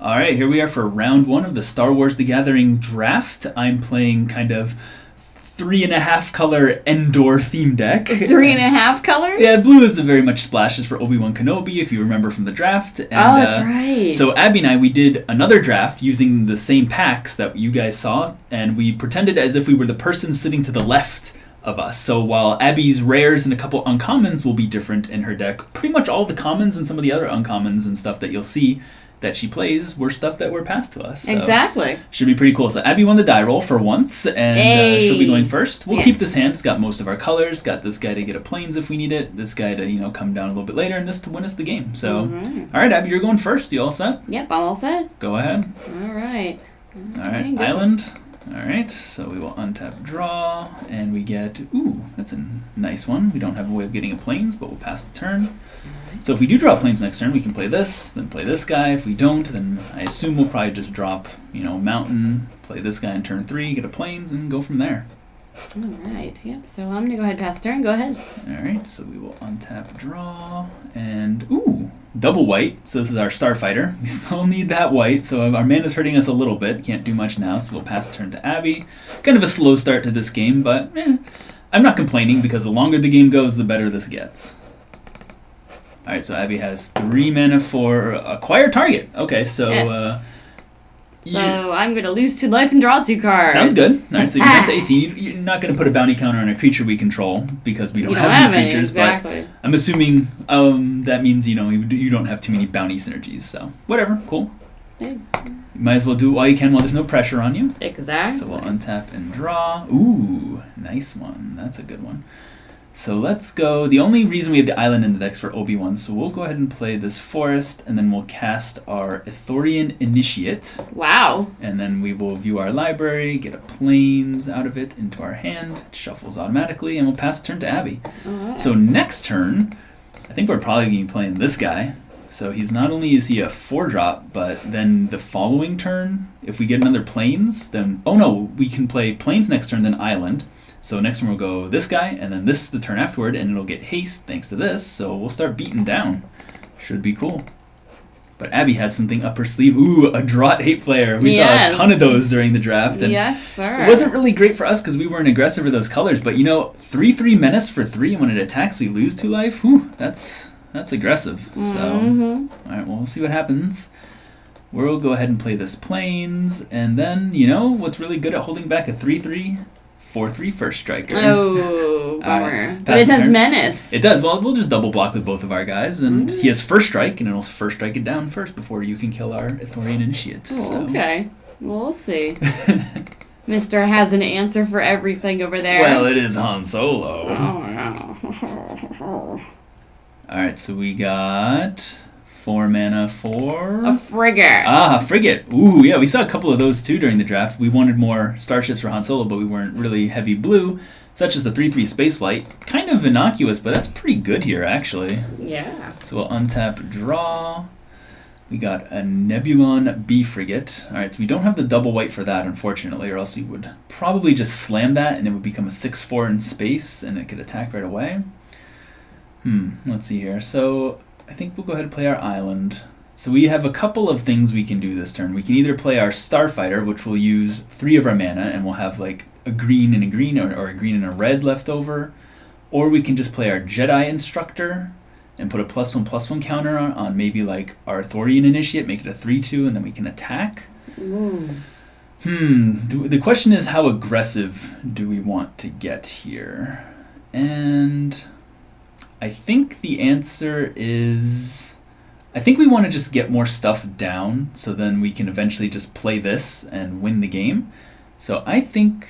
All right, here we are for round one of the Star Wars The Gathering draft. I'm playing kind of 3.5 color Endor theme deck. 3.5 colors? Yeah, blue is very much splashes for Obi-Wan Kenobi, if you remember from the draft. And, that's right. So Abby and I, we did another draft using the same packs that you guys saw, and we pretended as if we were the person sitting to the left of us. So while Abby's rares and a couple uncommons will be different in her deck, pretty much all the commons and some of the other uncommons and stuff that you'll see that she plays were stuff that were passed to us. So exactly. Should be pretty cool. So Abby won the die roll for once, and she'll be going first. We'll keep this hand. It's got most of our colors. Got this guy to get a plains if we need it. This guy to come down a little bit later, and this to win us the game. So, all right, Abby, you're going first. You all set? Yep, I'm all set. Go ahead. All right. All right, island. All right, so we will untap, draw, and we get, ooh, that's a nice one. We don't have a way of getting a plains, but we'll pass the turn. So if we do draw plains next turn, we can play this, then play this guy. If we don't, then I assume we'll probably just drop, mountain, play this guy in turn 3, get a plains, and go from there. All right, yep, so I'm going to go ahead and pass turn. Go ahead. All right, so we will untap, draw, and, ooh, double white. So this is our Starfighter. We still need that white, so our mana's hurting us a little bit. Can't do much now, so we'll pass turn to Abby. Kind of a slow start to this game, but I'm not complaining because the longer the game goes, the better this gets. All right, so Abby has 3 mana for acquire target. Okay, so yes. So I'm going to lose 2 life and draw 2 cards. Sounds good. All right, so you got to 18. You're not going to put a bounty counter on a creature we control because we don't have any creatures. Exactly. But I'm assuming that means you don't have too many bounty synergies. So whatever, cool. Hey. You might as well do all you can while there's no pressure on you. Exactly. So we'll untap and draw. Ooh, nice one. That's a good one. So let's go. The only reason we have the island in the deck's for Obi-Wan, so we'll go ahead and play this forest, and then we'll cast our Ithorian Initiate. Wow. And then we will view our library, get a plains out of it into our hand. It shuffles automatically, and we'll pass the turn to Abby. Right. So next turn, I think we're probably going to be playing this guy. So he's not only is he a 4-drop, but then the following turn, if we get another plains, then, oh no, we can play plains next turn, then island. So next time we'll go this guy, and then this the turn afterward, and it'll get haste thanks to this, so we'll start beating down. Should be cool. But Abby has something up her sleeve. Ooh, a Draught Hate Player. We saw a ton of those during the draft. And yes, sir. It wasn't really great for us because we weren't aggressive with those colors, but 3/3 menace for 3, and when it attacks we lose 2 life. Whew, that's aggressive. So, all right, well, we'll see what happens. We'll go ahead and play this plains, and then, what's really good at holding back a 3/3? 4/3 first striker. Oh, bummer. But it has menace. It does. Well, we'll just double block with both of our guys, and he has first strike, and it'll first strike it down first before you can kill our Ithorian Initiate. Oh, so. Okay. We'll see. Mister has an answer for everything over there. Well, it is Han Solo. Oh, no. Alright, so we got 4 mana for... a frigate. Ah, frigate. Ooh, yeah, we saw a couple of those too during the draft. We wanted more starships for Han Solo, but we weren't really heavy blue, such as the 3/3 spaceflight. Kind of innocuous, but that's pretty good here, actually. Yeah. So we'll untap, draw. We got a Nebulon B frigate. Alright, so we don't have the double white for that, unfortunately, or else we would probably just slam that, and it would become a 6/4 in space, and it could attack right away. Let's see here. So I think we'll go ahead and play our island. So we have a couple of things we can do this turn. We can either play our Starfighter, which will use 3 of our mana, and we'll have like a green and a green, or a green and a red left over. Or we can just play our Jedi Instructor and put a +1/+1 counter on maybe like our Ithorian Initiate, make it a 3/2, and then we can attack. The question is, how aggressive do we want to get here? And I think the answer is, I think we want to just get more stuff down so then we can eventually just play this and win the game. So I think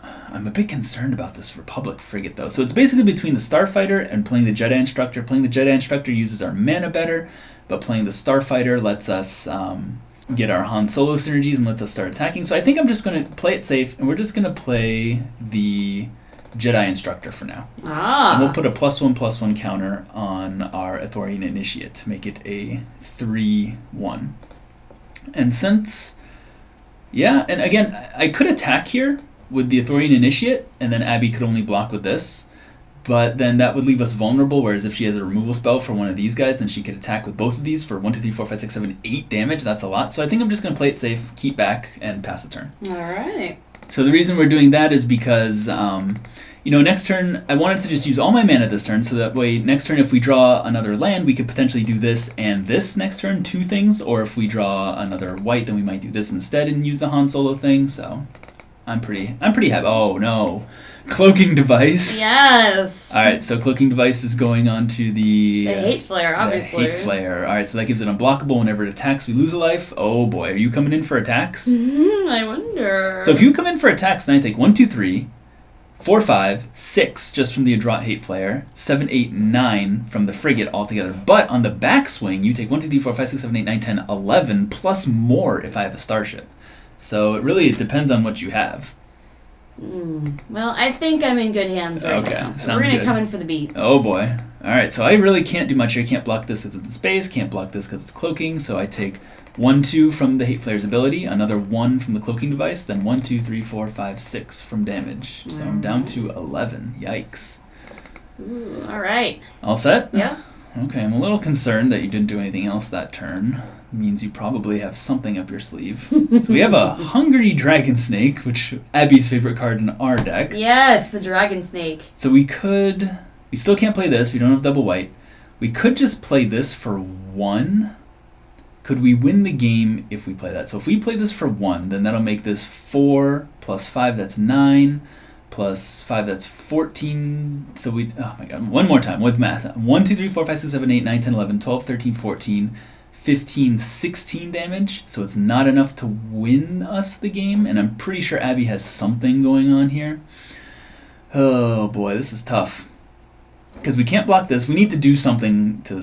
I'm a bit concerned about this Republic frigate though. So it's basically between the Starfighter and playing the Jedi Instructor. Playing the Jedi Instructor uses our mana better, but playing the Starfighter lets us get our Han Solo synergies and lets us start attacking. So I think I'm just going to play it safe, and we're just going to play the Jedi Instructor for now. And we'll put a +1/+1 counter on our Ithorian Initiate to make it a 3/1. And since, and again, I could attack here with the Ithorian Initiate, and then Abby could only block with this. But then that would leave us vulnerable, whereas if she has a removal spell for one of these guys, then she could attack with both of these for 1, 2, 3, 4, 5, 6, 7, 8 damage. That's a lot. So I think I'm just going to play it safe, keep back, and pass a turn. All right. So the reason we're doing that is because, next turn, I wanted to just use all my mana this turn, so that way next turn if we draw another land, we could potentially do this and this next turn, 2 things, or if we draw another white, then we might do this instead and use the Han Solo thing, so I'm pretty happy. Oh, no. Cloaking Device. Yes. All right, so Cloaking Device is going on to the Hate Flare, obviously. The Hate Flare. All right, so that gives it unblockable. Whenever it attacks, we lose a life. Oh boy, are you coming in for attacks? I wonder. So if you come in for attacks, then I take 1, 2, 3, 4, 5, 6 just from the Adrot Hate Flare, 7, 8, 9 from the Frigate altogether. But on the backswing, you take 1, 2, 3, 4, 5, 6, 7, 8, 9, 10, 11 plus more if I have a Starship. So it depends on what you have. Well, I think I'm in good hands right now. So we're going to come in for the beats. Oh boy. Alright, so I really can't do much here. Can't block this because it's in space. Can't block this because it's cloaking. So I take 1, 2 from the Hate Flare's ability, another 1 from the Cloaking Device, then 1, 2, 3, 4, 5, 6 from damage. So I'm down to 11. Yikes. Ooh, alright. All set? Yeah. Okay, I'm a little concerned that you didn't do anything else that turn. Means you probably have something up your sleeve. So we have a Hungry Dragon Snake, which Abby's favorite card in our deck. Yes, the Dragon Snake. So we still can't play this, we don't have double white. We could just play this for 1. Could we win the game if we play that? So if we play this for 1, then that'll make this 4 plus 5, that's 9, plus 5, that's 14. So oh my god, one more time with math. 1, 2, 3, 4, 5, 6, 7, 8, 9, 10, 11, 12, 13, 14, 15, 16 damage, so it's not enough to win us the game, and I'm pretty sure Abbey has something going on here. Oh boy, this is tough. Because we can't block this. We need to do something to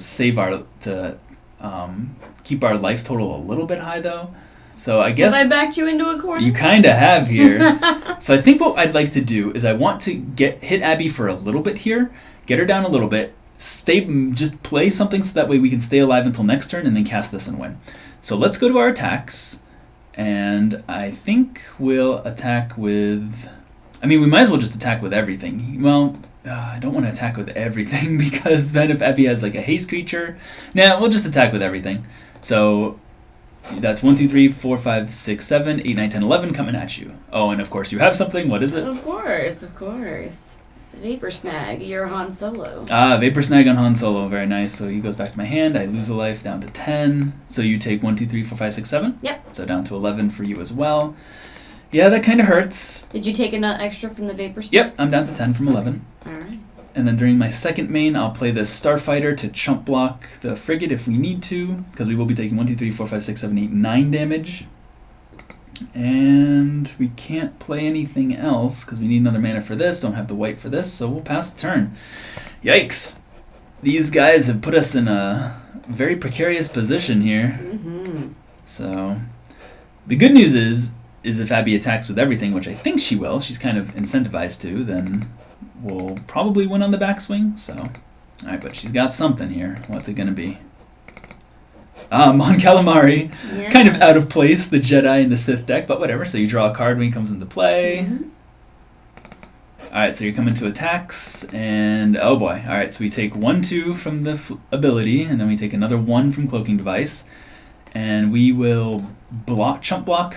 keep our life total a little bit high, though. So I guess... Have I backed you into a corner? You kind of have here. So I think what I'd like to do is I want to hit Abbey for a little bit here, get her down a little bit, just play something so that way we can stay alive until next turn and then cast this and win. So let's go to our attacks, and I think we'll attack with... we might as well just attack with everything. Well, I don't want to attack with everything because then if Abbey has like a haste creature... Nah, we'll just attack with everything. So that's 1, 2, 3, 4, 5, 6, 7, 8, 9, 10, 11 coming at you. Oh, and of course you have something. What is it? Of course. Vapor Snag, you're Han Solo. Vapor Snag on Han Solo, very nice. So he goes back to my hand, I lose a life down to 10. So you take 1, 2, 3, 4, 5, 6, 7? Yep. So down to 11 for you as well. Yeah, that kind of hurts. Did you take an extra from the Vapor Snag? Yep, I'm down to 10 from 11. Alright. And then during my second main, I'll play this Starfighter to chump block the Frigate if we need to, because we will be taking 1, 2, 3, 4, 5, 6, 7, 8, 9 damage. And we can't play anything else because we need another mana for this, don't have the white for this, so we'll pass the turn. Yikes! These guys have put us in a very precarious position here. So the good news is if Abbey attacks with everything, which I think she will, she's kind of incentivized to, then we'll probably win on the backswing. So, alright, but she's got something here. What's it going to be? Mon Calamari, Yes. kind of out of place, the Jedi and the Sith deck, but whatever. So you draw a card when he comes into play. Alright, so you're coming to attacks, and oh boy. Alright, so we take 1, 2 from the ability, and then we take another 1 from Cloaking Device, and we will chump block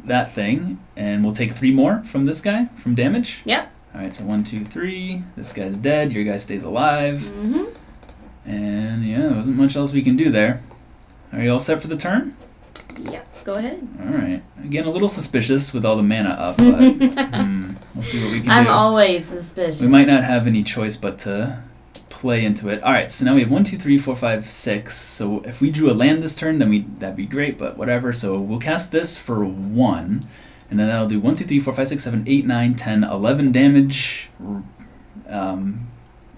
that thing, and we'll take 3 more from this guy, from damage. Yep. Alright, so 1, 2, 3. This guy's dead, your guy stays alive. And yeah, there wasn't much else we can do there. Are you all set for the turn? Yep, go ahead. Alright. Again, a little suspicious with all the mana up, but we'll see what we can do. I'm always suspicious. We might not have any choice but to play into it. Alright, so now we have 1, 2, 3, 4, 5, 6. So if we drew a land this turn, then that'd be great, but whatever. So we'll cast this for 1, and then that'll do 1, 2, 3, 4, 5, 6, 7, 8, 9, 10, 11 damage.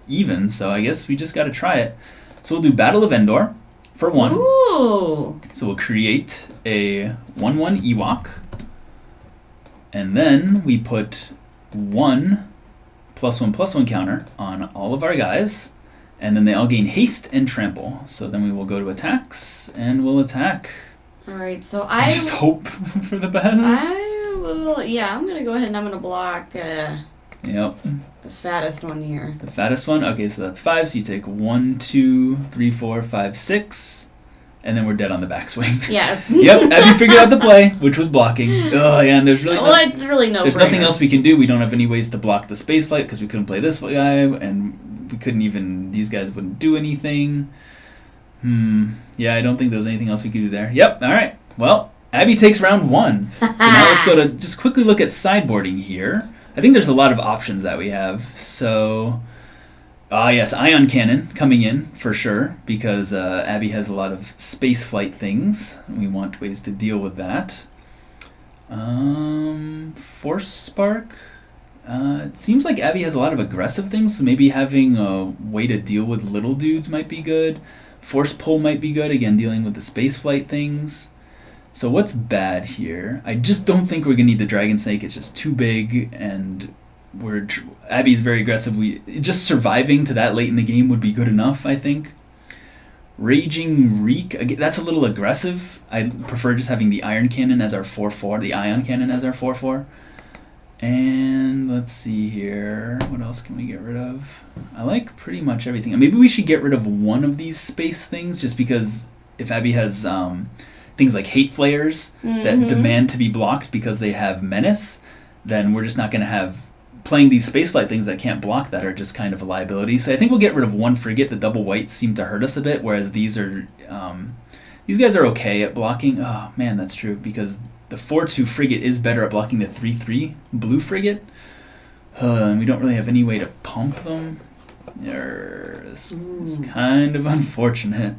Even, so I guess we just gotta try it. So we'll do Battle of Endor for 1. Ooh. So we'll create a 1/1 Ewok, and then we put 1 +1/+1 counter on all of our guys, and then they all gain haste and trample. So then we will go to attacks, and we'll attack. Alright, so I just hope for the best. I'm gonna go ahead and I'm gonna block Yep. The fattest one here. The fattest one? Okay, so that's 5. So you take 1, 2, 3, 4, 5, 6. And then we're dead on the backswing. Yes. Yep, Abby figured out the play, which was blocking. Oh, yeah, and there's really it's really no there's brainer. nothing else we can do. We don't have any ways to block the space flight because we couldn't play this guy, and we couldn't even, these guys wouldn't do anything. Yeah, I don't think there was anything else we could do there. Yep, all right. Well, Abby takes round 1. So now let's go to just quickly look at sideboarding here. I think there's a lot of options that we have. So... yes, ion cannon coming in for sure because Abby has a lot of space flight things. We want ways to deal with that. Force spark. It seems like Abby has a lot of aggressive things, so maybe having a way to deal with little dudes might be good. Force pull might be good, again dealing with the space flight things. So what's bad here? I just don't think we're gonna need the Dragon Snake. It's just too big and Abby's very aggressive. Just surviving to that late in the game would be good enough, I think. Raging Reek, again, that's a little aggressive. I prefer just having the Iron Cannon as our 4/4, the Ion Cannon as our 4/4. And let's see here, what else can we get rid of? I like pretty much everything. Maybe we should get rid of one of these space things, just because if Abby has things like Hate Flayers that demand to be blocked because they have Menace, then we're just not going to have playing these spaceflight things that can't block that are just kind of a liability. So I think we'll get rid of one frigate. The double whites seem to hurt us a bit, whereas these guys are okay at blocking. Oh man, that's true, because the 4/2 frigate is better at blocking the 3/3 blue frigate. And we don't really have any way to pump them. It's kind of unfortunate.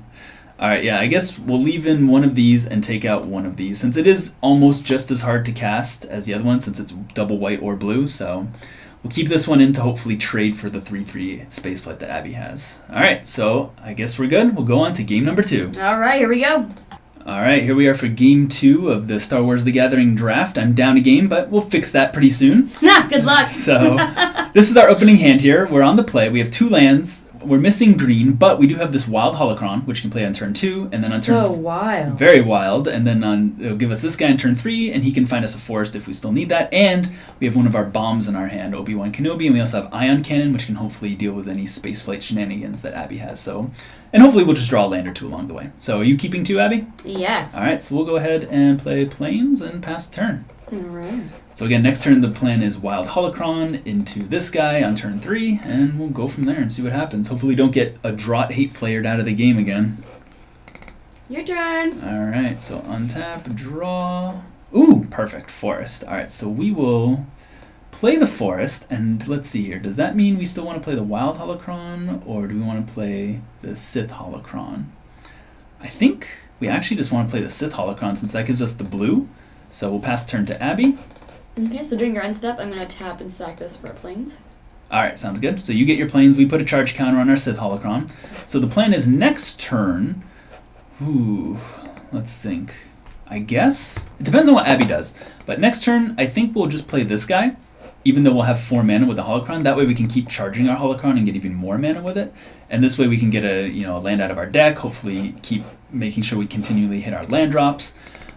Alright, yeah, I guess we'll leave in one of these and take out one of these, since it is almost just as hard to cast as the other one, since it's double white or blue, so we'll keep this one in to hopefully trade for the 3/3 spaceflight that Abby has. Alright, so I guess we're good. We'll go on to game number 2. Alright, here we go. Alright, here we are for game 2 of the Star Wars The Gathering draft. I'm down a game, but we'll fix that pretty soon. Good luck. So, this is our opening hand here. We're on the play. We have 2 lands. We're missing green, but we do have this wild holocron, which can play on turn 2, and then on turn... So wild. Very wild. And then it'll give us this guy on turn 3, and he can find us a forest if we still need that. And we have one of our bombs in our hand, Obi-Wan Kenobi, and we also have Ion Cannon, which can hopefully deal with any spaceflight shenanigans that Abby has. So, and hopefully we'll just draw a land or 2 along the way. So are you keeping 2, Abby? Yes. Alright, so we'll go ahead and play Plains and pass the turn. Alright. So again, next turn the plan is Wild Holocron into this guy on turn 3, and we'll go from there and see what happens. Hopefully we don't get a Draught Hate Flared out of the game again. Your turn. Alright, so untap, draw. Ooh, perfect, Forest. Alright, so we will play the Forest, and let's see here. Does that mean we still want to play the Wild Holocron, or do we want to play the Sith Holocron? I think we actually just want to play the Sith Holocron, since that gives us the blue. So we'll pass turn to Abby. Okay, so during your end step, I'm going to tap and sack this for planes. Alright, sounds good. So you get your planes, we put a charge counter on our Sith Holocron. So the plan is next turn... Ooh, let's think. I guess? It depends on what Abby does. But next turn, I think we'll just play this guy, even though we'll have 4 mana with the Holocron. That way we can keep charging our Holocron and get even more mana with it. And this way we can get a land out of our deck, hopefully keep making sure we continually hit our land drops.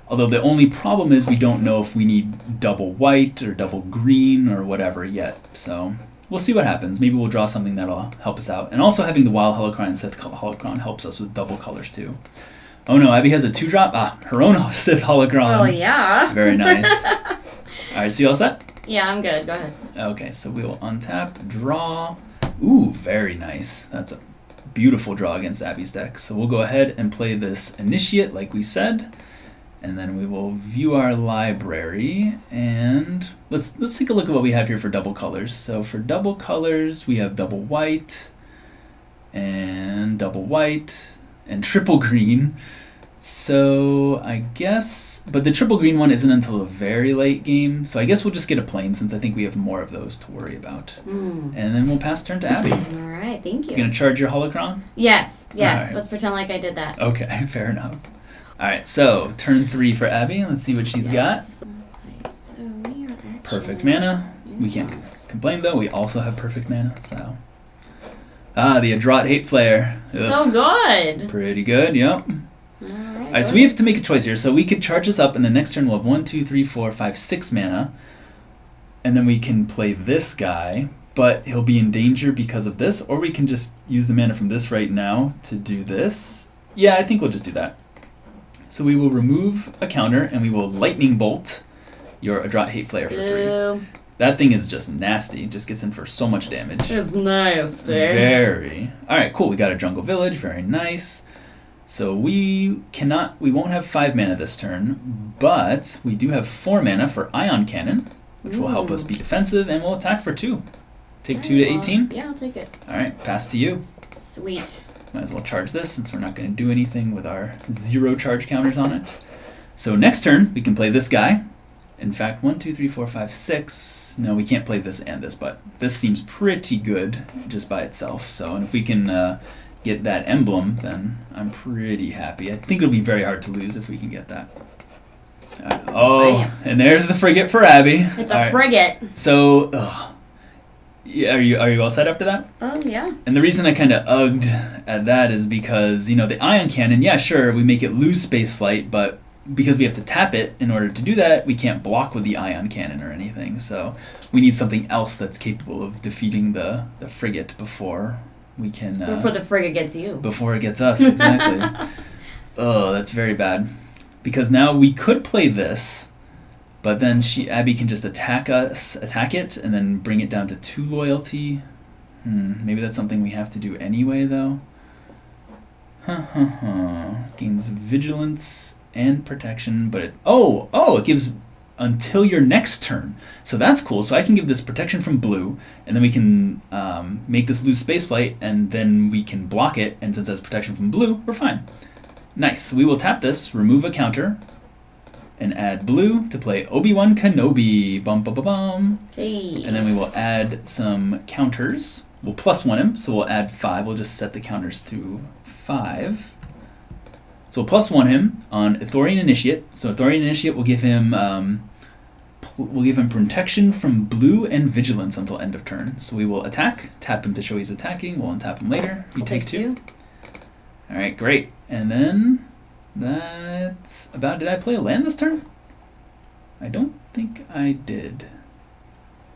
Although the only problem is we don't know if we need double white or double green or whatever yet. So we'll see what happens. Maybe we'll draw something that'll help us out. And also having the Wild Holocron and Sith Holocron helps us with double colors too. Oh no, Abby has a 2-drop. Her own Sith Holocron. Oh yeah. Very nice. Alright, so you all set? Yeah, I'm good. Go ahead. Okay, so we'll untap, draw. Ooh, very nice. That's a beautiful draw against Abby's deck. So we'll go ahead and play this Initiate like we said. And then we will view our library, and let's take a look at what we have here for double colors. So for double colors, we have double white, and triple green. So I guess, but the triple green one isn't until a very late game, so I guess we'll just get a plane since I think we have more of those to worry about. And then we'll pass turn to Abby. All right, thank you. You gonna charge your Holocron? Yes. Right. Let's pretend like I did that. Okay, fair enough. Alright, so turn 3 for Abby. Let's see what she's got. Right, so we are actually... Perfect mana. We can't complain though. We also have perfect mana, so... the Adrot Hate Flare. So good. Pretty good, yep. Alright, so we have to make a choice here. So we could charge this up, and the next turn we'll have 1, 2, 3, 4, 5, 6 mana. and then we can play this guy, but he'll be in danger because of this, or we can just use the mana from this right now to do this. Yeah, I think we'll just do that. So we will remove a counter, and we will lightning bolt your Adrot Hate Flare for 3. That thing is just nasty. It just gets in for so much damage. It's nasty. Very. Alright, cool. We got a Jungle Village. Very nice. So we won't have 5 mana this turn, but we do have 4 mana for Ion Cannon, which will help us be defensive, and we'll attack for 2. Take 2 to 18? Yeah, I'll take it. Alright, pass to you. Sweet. Might as well charge this since we're not going to do anything with our 0 charge counters on it. So next turn, we can play this guy. In fact, 1, 2, 3, 4, 5, 6. No, we can't play this and this, but this seems pretty good just by itself. So, and if we can get that emblem, then I'm pretty happy. I think it'll be very hard to lose if we can get that. Oh, and there's the frigate for Abbey. It's a frigate. So, yeah, are you all set after that? Oh, yeah. And the reason I kind of ugged at that is because, you know, the Ion Cannon, yeah, sure, we make it lose space flight, but because we have to tap it in order to do that, we can't block with the Ion Cannon or anything. So we need something else that's capable of defeating the frigate before we can... before the frigate gets you. Before it gets us, exactly. Oh, that's very bad. Because now we could play this, but then Abbey can just attack it, and then bring it down to 2 loyalty. Maybe that's something we have to do anyway, though. Gains vigilance and protection, but it gives until your next turn. So that's cool. So I can give this protection from blue, and then we can make this lose spaceflight, and then we can block it, and since it has protection from blue, we're fine. Nice. So we will tap this, remove a counter, and add blue to play Obi-Wan Kenobi. Bum, bum, bum, bum. Hey. And then we will add some counters. We'll +1 him, so we'll add 5. We'll just set the counters to 5. So we'll +1 him on Ithorian Initiate. So Ithorian Initiate will give him protection from blue and vigilance until end of turn. So we will attack, tap him to show he's attacking. We'll untap him later. You take 2. All right, great. And then that's about. Did I play a land this turn? I don't think I did.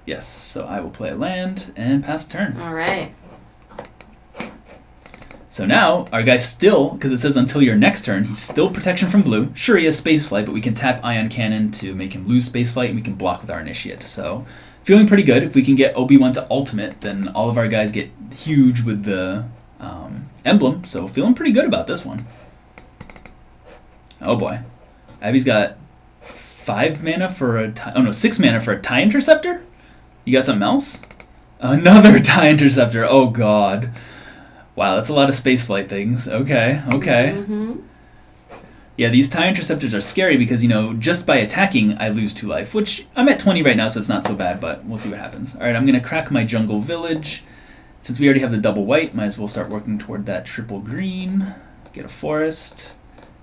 Yes. So I will play a land and pass turn. All right. So now, our guy's still, because it says until your next turn, he's still protection from blue. Sure, he has spaceflight, but we can tap Ion Cannon to make him lose spaceflight, and we can block with our Initiate. So, feeling pretty good. If we can get Obi-Wan to ultimate, then all of our guys get huge with the emblem. So, feeling pretty good about this one. Oh boy. Abbey's got 6 mana for a TIE Interceptor? You got something else? Another TIE Interceptor. Oh god. Wow, that's a lot of spaceflight things. Okay. Yeah, these TIE Interceptors are scary because, you know, just by attacking, I lose 2 life, which I'm at 20 right now, so it's not so bad, but we'll see what happens. All right, I'm going to crack my Jungle Village. Since we already have the double white, might as well start working toward that triple green. Get a forest.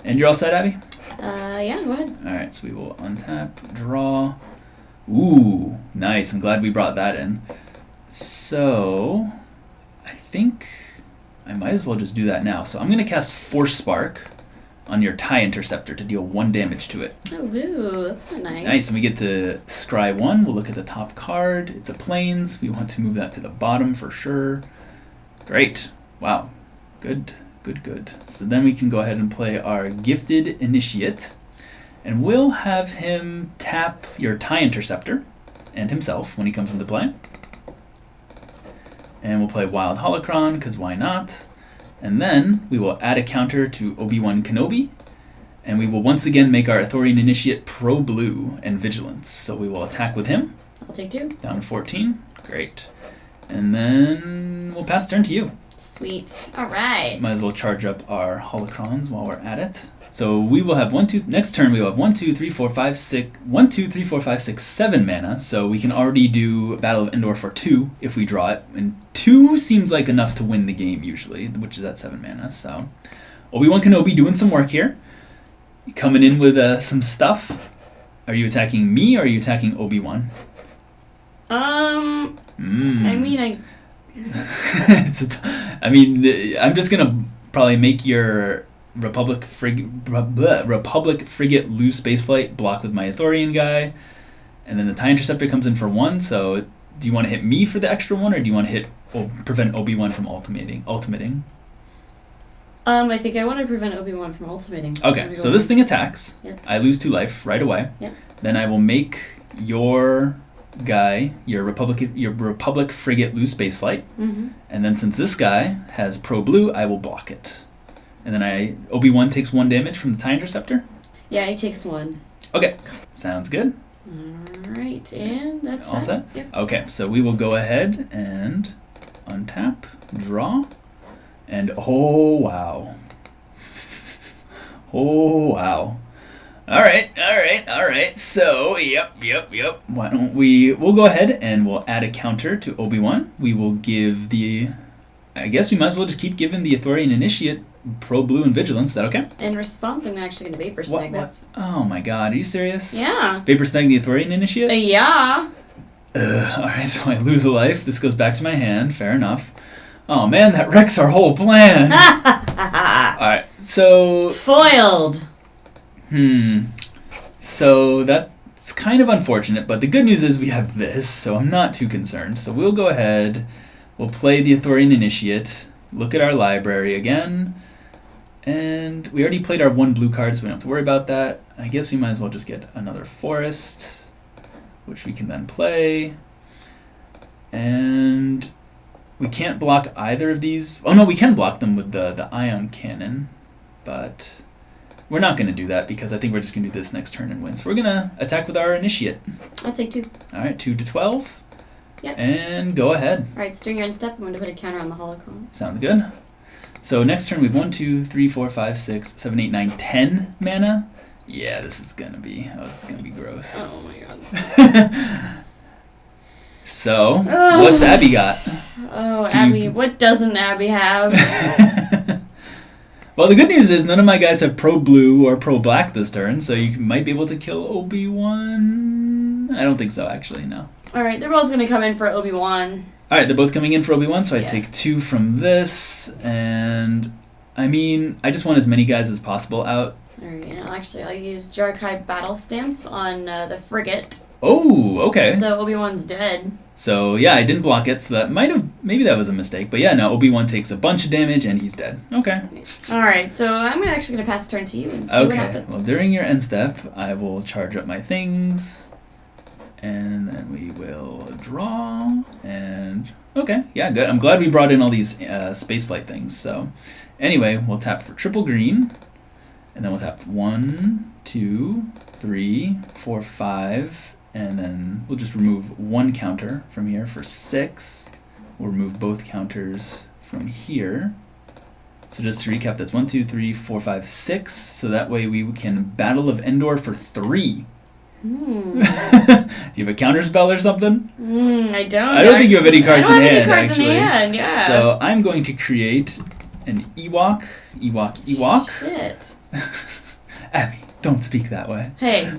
And you're all set, Abbey? Yeah, go ahead. All right, so we will untap, draw. Ooh, nice. I'm glad we brought that in. So, I think I might as well just do that now. So I'm going to cast Force Spark on your TIE Interceptor to deal 1 damage to it. Oh, ooh, that's not nice. Nice, and we get to scry 1. We'll look at the top card. It's a Plains. We want to move that to the bottom for sure. Great. Wow. Good. So then we can go ahead and play our Gifted Initiate. And we'll have him tap your TIE Interceptor and himself when he comes into play. And we'll play Wild Holocron, because why not? And then we will add a counter to Obi-Wan Kenobi. And we will once again make our Ithorian Initiate pro-blue and vigilance. So we will attack with him. I'll take 2. Down to 14. Great. And then we'll pass turn to you. Sweet. All right. Might as well charge up our Holocrons while we're at it. So we will have next turn we will have 1, 2, 3, 4, 5, 6, 7 mana. So we can already do Battle of Endor for 2 if we draw it. And 2 seems like enough to win the game usually, which is at 7 mana. So Obi-Wan Kenobi doing some work here. Coming in with some stuff. Are you attacking me or are you attacking Obi-Wan? I mean, I'm just gonna probably make your Republic Frigate lose spaceflight, block with my Ithorian guy, And then the TIE Interceptor comes in for 1, so do you want to hit me for the extra 1, or do you want to prevent Obi-Wan from ultimating? I think I want to prevent Obi-Wan from ultimating. Okay, so this thing attacks. Yep. I lose 2 life right away. Yep. Then I will make your guy, your Republic frigate, lose spaceflight. Mm-hmm. And then since this guy has pro blue, I will block it. And then Obi-Wan takes 1 damage from the TIE Interceptor. Yeah, he takes 1. Okay, sounds good. Alright, and that's all set? Yep. Okay, so we will go ahead and untap, draw, and oh wow. Oh wow. Alright. So, yep. Why don't we'll go ahead and we'll add a counter to Obi-Wan. We will give I guess we might as well just keep giving the Ithorian Initiate pro blue and vigilance. Is that okay? In response, I'm actually going to Vapor Snag. What? Oh my god, are you serious? Yeah. Vapor Snag the Ithorian Initiate? Yeah. Alright, so I lose a life. This goes back to my hand. Fair enough. Oh man, that wrecks our whole plan. Alright, so... Foiled. So that's kind of unfortunate, but the good news is we have this, so I'm not too concerned. So we'll go ahead, we'll play the Ithorian Initiate, look at our library again, and we already played our 1 blue card, so we don't have to worry about that. I guess we might as well just get another forest, which we can then play. And we can't block either of these. Oh no, we can block them with the ion cannon, but we're not going to do that because I think we're just going to do this next turn and win. So we're going to attack with our Initiate. I'll take 2. Alright, 2 to 12. Yep. And go ahead. Alright, so during your end step, I'm going to put a counter on the holocron. Sounds good. So next turn we have 1, 2, 3, 4, 5, 6, 7, 8, 9, 10 mana. Yeah, this is going to be gross. Oh my god. So, what's Abbey got? Oh, Abbey. What doesn't Abbey have? Well, the good news is none of my guys have pro blue or pro black this turn, so you might be able to kill Obi-Wan. I don't think so, actually, no. Alright, they're both going to come in for Obi-Wan. Alright, they're both coming in for Obi-Wan, so I take 2 from this, and I mean, I just want as many guys as possible out. Alright, actually, I'll use Jarkai Battle Stance on the frigate. Oh, okay. So Obi-Wan's dead. So, yeah, I didn't block it, so that maybe that was a mistake. But yeah, no, Obi-Wan takes a bunch of damage, and he's dead. Okay. Alright, so I'm actually going to pass the turn to you and see what happens. Well, during your end step, I will charge up my things, and then we will draw, and... Okay, yeah, good. I'm glad we brought in all these spaceflight things. So, anyway, we'll tap for triple green, and then we'll tap 1, 2, 3, 4, 5... And then we'll just remove 1 counter from here for 6. We'll remove both counters from here. So just to recap, that's 1, 2, 3, 4, 5, 6. So that way we can Battle of Endor for 3. Do you have a counter spell or something? I don't. I don't think you have any cards in hand, any cards actually. in hand, yeah. So I'm going to create an Ewok. Shit. Abby, don't speak that way. Hey.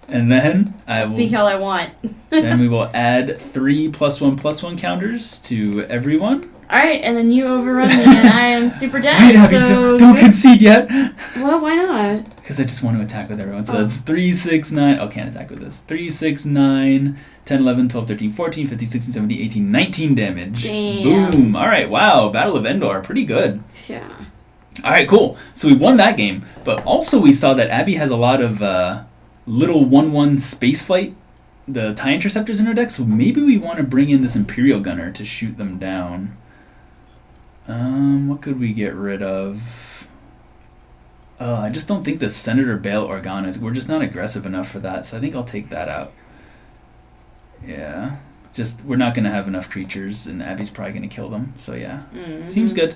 And then I'll speak how I want. Then we will add 3 +1/+1 counters to everyone. Alright, and then you overrun me and I am super dead. Wait, Abby, so don't concede yet. Well, why not? Because I just want to attack with everyone. So that's 3, 6, 9. Oh, can't attack with this. 3, 6, 9, 10, 11, 12, 13, 14, 15, 16, 17, 18, 19 damage. Damn. Boom. Alright, wow. Battle of Endor. Pretty good. Yeah. Alright, cool. So we won that game. But also we saw that Abby has a lot of... little 1/1 spaceflight, the TIE Interceptors in her deck, so maybe we want to bring in this Imperial Gunner to shoot them down. What could we get rid of? I just don't think the Senator Bail Organa is... We're just not aggressive enough for that, so I think I'll take that out. Yeah. Just, we're not going to have enough creatures, and Abby's probably going to kill them, so yeah. Seems good.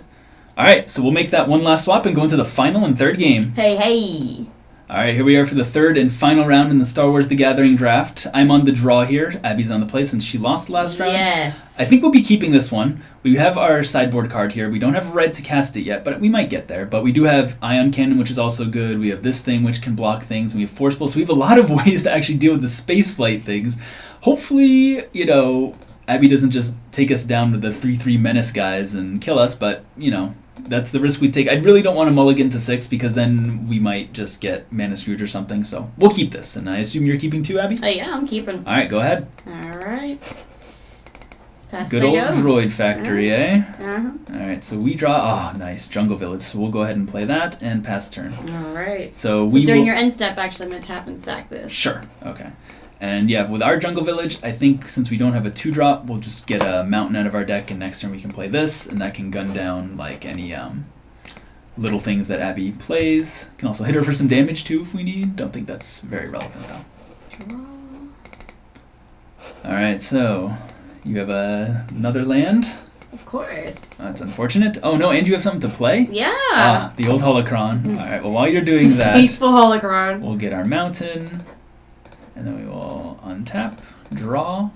Alright, so we'll make that one last swap and go into the final and third game. Hey. Alright, here we are for the third and final round in the Star Wars The Gathering draft. I'm on the draw here. Abby's on the play since she lost the last round. Yes. I think we'll be keeping this one. We have our sideboard card here. We don't have red to cast it yet, but we might get there. But we do have Ion Cannon, which is also good. We have this thing, which can block things. And we have Force Pull. So we have a lot of ways to actually deal with the spaceflight things. Hopefully, you know, Abby doesn't just take us down with the 3/3 Menace guys and kill us, but, you know, that's the risk we take. I really don't want to mulligan to 6 because then we might just get Mana Scrooge or something. So we'll keep this. And I assume you're keeping 2, Abby? Yeah, I'm keeping. All right, go ahead. All right. Pass Good they old go. Droid Factory, eh? Uh-huh. All right, so we draw. Oh, nice. Jungle Village. So we'll go ahead and play that and pass turn. All right. So during will... your end step, actually, I'm going to tap and sack this. Sure. Okay. And yeah, with our Jungle Village, I think since we don't have a 2-drop, we'll just get a mountain out of our deck, and next turn we can play this, and that can gun down like any little things that Abbey plays. Can also hit her for some damage too if we need. Don't think that's very relevant though. Draw. All right, so you have another land. Of course. That's unfortunate. Oh no, and you have something to play? Yeah. Ah, the old holocron. All right, well while you're doing that, Faithful holocron. we'll get our mountain, and then we will untap, draw,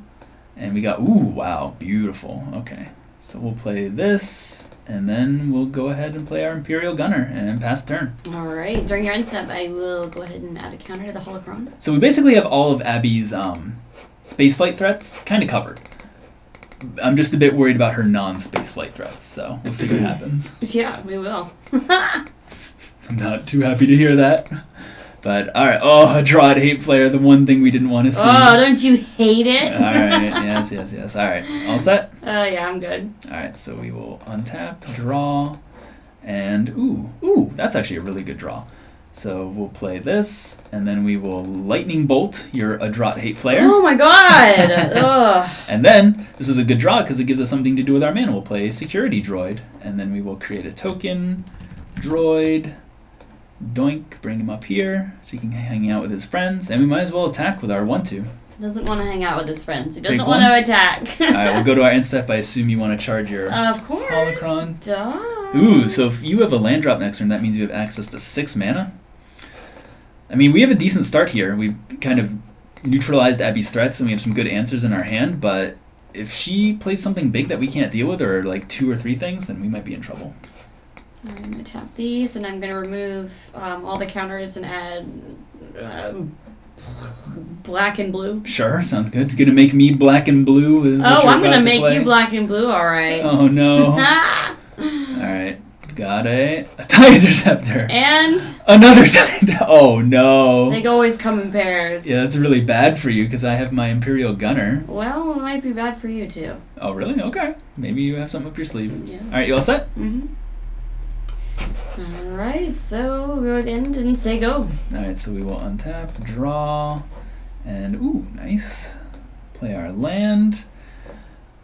and we got, ooh, wow, beautiful. Okay, so we'll play this, and then we'll go ahead and play our Imperial Gunner and pass turn. All right. During your end step, I will go ahead and add a counter to the holocron. So we basically have all of Abby's spaceflight threats kind of covered. I'm just a bit worried about her non-spaceflight threats, so we'll see what happens. Yeah, we will. I'm not too happy to hear that. But, alright, oh, a Droid hate player, the one thing we didn't want to see. Oh, don't you hate it? Alright, yes. Alright, all set? Yeah, I'm good. Alright, so we will untap, draw, and ooh, that's actually a really good draw. So we'll play this, and then we will Lightning Bolt your Adrot hate player. Oh my god! Ugh. And then, this is a good draw because it gives us something to do with our mana. We'll play Security Droid, and then we will create a token, Droid, doink, bring him up here so he can hang out with his friends, and we might as well attack with our 1/2. Doesn't want to hang out with his friends. He Take doesn't one. want to attack. Alright, we'll go to our end step. I assume you want to charge your Of course. holocron. Duh. Ooh, so if you have a land drop next turn, that means you have access to 6 mana. I mean, we have a decent start here. We've kind of neutralized Abby's threats, and we have some good answers in our hand, but if she plays something big that we can't deal with, or like 2 or 3 things, then we might be in trouble. I'm going to tap these, and I'm going to remove all the counters and add black and blue. Sure, sounds good. You're gonna make me black and blue with what Oh, you're I'm going about to make play? you black and blue, alright. Oh no. Alright, got a TIE Interceptor. And Another TIE. Oh no. they always come in pairs. Yeah, that's really bad for you because I have my Imperial Gunner. Well, it might be bad for you, too. Oh really? Okay. Maybe you have something up your sleeve. Yeah. Alright, you all set? Mm-hmm. Alright, so we'll go to the end and say go. Alright, so we will untap, draw, and ooh, nice. Play our land.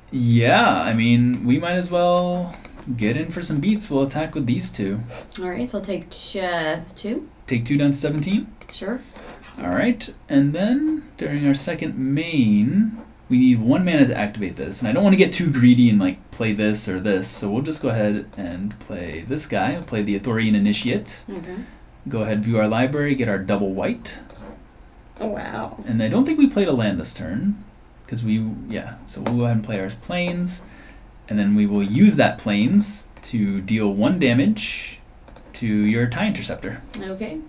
Yeah, I mean, we might as well get in for some beats. We'll attack with these 2. Alright, so I'll take 2. Take 2 down to 17. Sure. Alright, and then during our second main, we need 1 mana to activate this. And I don't want to get too greedy and like play this or this, so we'll just go ahead and play this guy. We'll play the Athorian Initiate. Okay. Go ahead, view our library, get our double white. Oh, wow. And I don't think we played a land this turn, because so we'll go ahead and play our plains, and then we will use that plains to deal 1 damage to your TIE Interceptor. Okay.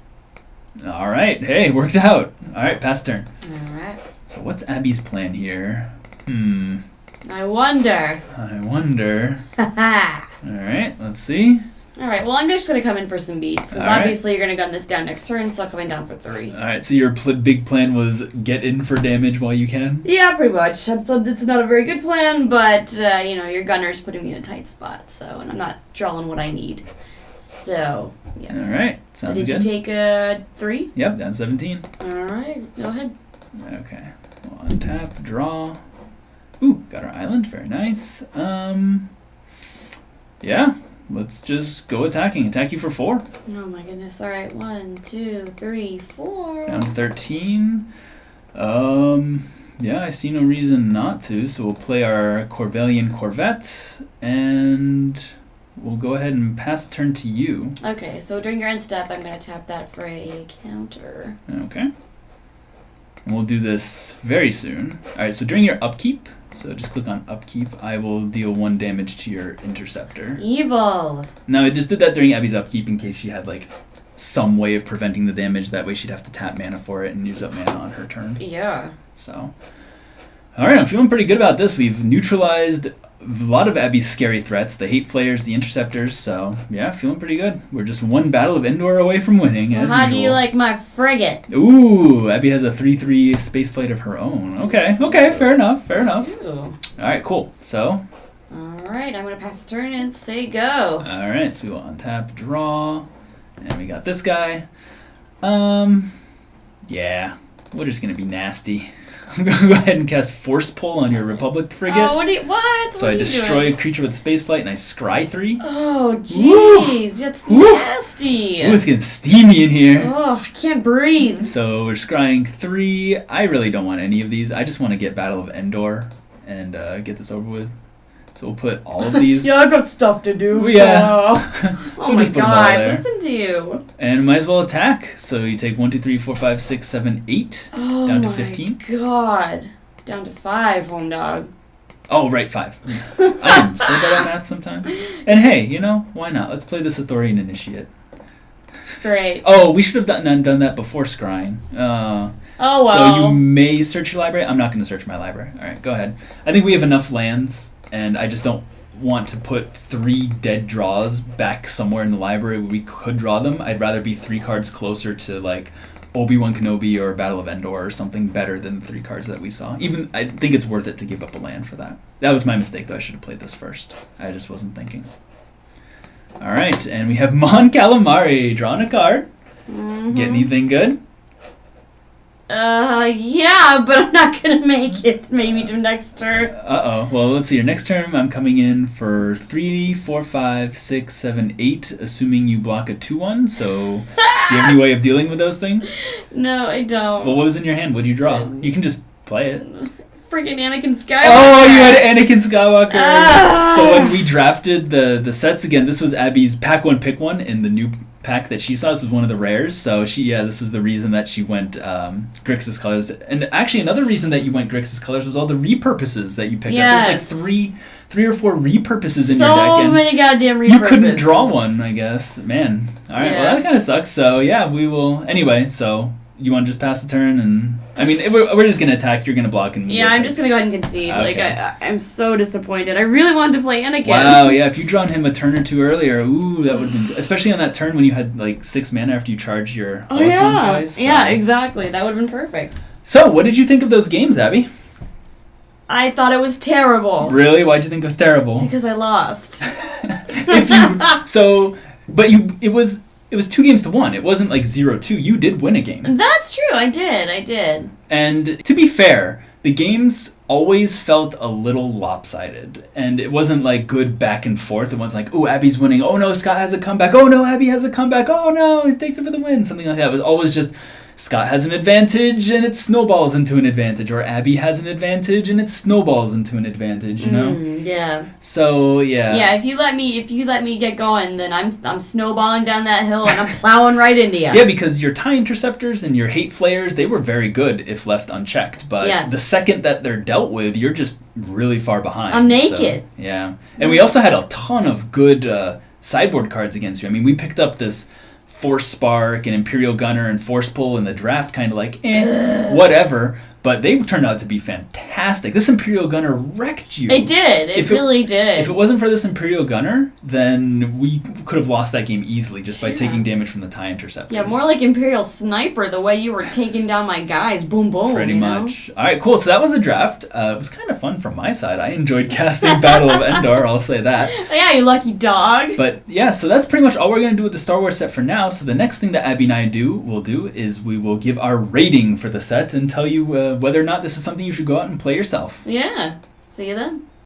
Alright, hey, worked out. Alright, pass turn. Alright. So what's Abby's plan here? I wonder. Haha. Alright, let's see. Alright, well, I'm just going to come in for some beats, because Alright. obviously you're going to gun this down next turn, so I'm coming down for 3. Alright, so your big plan was get in for damage while you can? Yeah, pretty much. So it's not a very good plan, but, your gunner's putting me in a tight spot, and I'm not drawing what I need. So, yes. Alright, sounds so did good. you take 3? Yep, down 17. Alright, go ahead. Okay, we'll untap, draw. Ooh, got our island, very nice. Yeah, let's just go attacking. Attack you for 4. Oh my goodness. Alright, 1, 2, 3, 4. Down to 13. Yeah, I see no reason not to, so we'll play our Corvellian Corvette, and we'll go ahead and pass the turn to you. Okay, so during your end step, I'm going to tap that for a counter. Okay. And we'll do this very soon. Alright, so during your upkeep, so just click on upkeep, I will deal 1 damage to your interceptor. Evil! Now, I just did that during Abby's upkeep in case she had, like, some way of preventing the damage. That way she'd have to tap mana for it and use up mana on her turn. Yeah. So, alright, I'm feeling pretty good about this. We've neutralized a lot of Abbey's scary threats, the Hate Flayers, the Interceptors, so yeah, feeling pretty good. We're just one Battle of Endor away from winning, as How usual. do you like my frigate? Ooh, Abbey has a 3/3 spaceplate of her own. Okay, fair enough. Ooh. Alright, cool. So, Alright, I'm going to pass the turn and say go. alright, so we will untap, draw, and we got this guy. Yeah, we're just going to be nasty. I'm going to go ahead and cast Force Pull on your Republic frigate. Oh, what? So I destroy a creature with spaceflight and I scry 3. Oh, jeez. That's nasty. Ooh, it's getting steamy in here. Oh, I can't breathe. So we're scrying 3. I really don't want any of these. I just want to get Battle of Endor and get this over with. So we'll put all of these. Yeah, I got stuff to do. Yeah. Oh We'll my just put them all god, there. listen to you. And might as well attack. So you take 1, 2, 3, 4, 5, 6, 7, 8. Oh Down to my 15. god. Down to 5, home dog. Oh, right, 5. I am so bad at math sometimes. And hey, you know, why not? Let's play this Authorian Initiate. Great. Oh, we should have done that before scrying. Oh, well. So you may search your library. I'm not going to search my library. All right, go ahead. I think we have enough lands, and I just don't want to put 3 dead draws back somewhere in the library where we could draw them. I'd rather be 3 cards closer to, like, Obi-Wan Kenobi or Battle of Endor or something better than the 3 cards that we saw. Even, I think it's worth it to give up a land for that. That was my mistake, though. I should have played this first. I just wasn't thinking. All right, and we have Mon Calamari. Drawing a card. Mm-hmm. Get anything good? Yeah, but I'm not gonna make it. Maybe to next turn. Uh-oh. Well, let's see. Your next turn, I'm coming in for 3, 4, 5, 6, 7, 8, assuming you block a 2/1. So, do you have any way of dealing with those things? No, I don't. Well, what was in your hand? What did you draw? You can just play it. Freaking Anakin Skywalker. Oh, you had Anakin Skywalker. Ah! So when we drafted the sets again, this was Abby's pack 1, pick 1 in the new pack that she saw. This was one of the rares. So this was the reason that she went Grixis colors. And actually another reason that you went Grixis colors was all the repurposes that you picked up. There's like three or four repurposes in your deck. So many goddamn repurposes. You couldn't draw one, I guess. Man. All right. Yeah. Well, that kind of sucks. So yeah, we will. Anyway, so you want to just pass the turn and. I mean, we're just going to attack. You're going to block. And Yeah, I'm just going to go ahead and concede. Okay. Like, I'm so disappointed. I really wanted to play Anakin. Wow, yeah, if you'd drawn him a turn or 2 earlier, ooh, that would have been... Especially on that turn when you had, like, 6 mana after you charged your Eloquent twice. So. Yeah, exactly. That would have been perfect. So, what did you think of those games, Abby? I thought it was terrible. Really? Why'd you think it was terrible? Because I lost. It was 2 games to 1. It wasn't like 0-2. You did win a game. That's true. I did. And to be fair, the games always felt a little lopsided. And it wasn't like good back and forth. It wasn't like, oh, Abby's winning. Oh, no, Scott has a comeback. Oh, no, Abby has a comeback. Oh, no, he takes it for the win. Something like that. It was always just Scott has an advantage and it snowballs into an advantage. Or Abby has an advantage and it snowballs into an advantage, you know? Yeah. So, yeah. Yeah, if you let me get going, then I'm snowballing down that hill and I'm plowing right into you. Yeah, because your TIE Interceptors and your Hate Flayers, they were very good if left unchecked. But the second that they're dealt with, you're just really far behind. I'm naked. So, yeah. And we also had a ton of good sideboard cards against you. I mean, we picked up this Force Spark and Imperial Gunner and Force Pull in the draft, kind of like, whatever. But they turned out to be fantastic. This Imperial Gunner wrecked you. It did. It really did. If it wasn't for this Imperial Gunner, then we could have lost that game easily just by taking damage from the TIE Interceptors. Yeah, more like Imperial Sniper, the way you were taking down my guys. Boom, boom. Pretty much. All right, cool. So that was the draft. It was kind of fun from my side. I enjoyed casting Battle of Endor, I'll say that. Yeah, you lucky dog. But yeah, so that's pretty much all we're going to do with the Star Wars set for now. So the next thing that Abby and I will do is we will give our rating for the set and tell you whether or not this is something you should go out and play yourself. Yeah. See you then.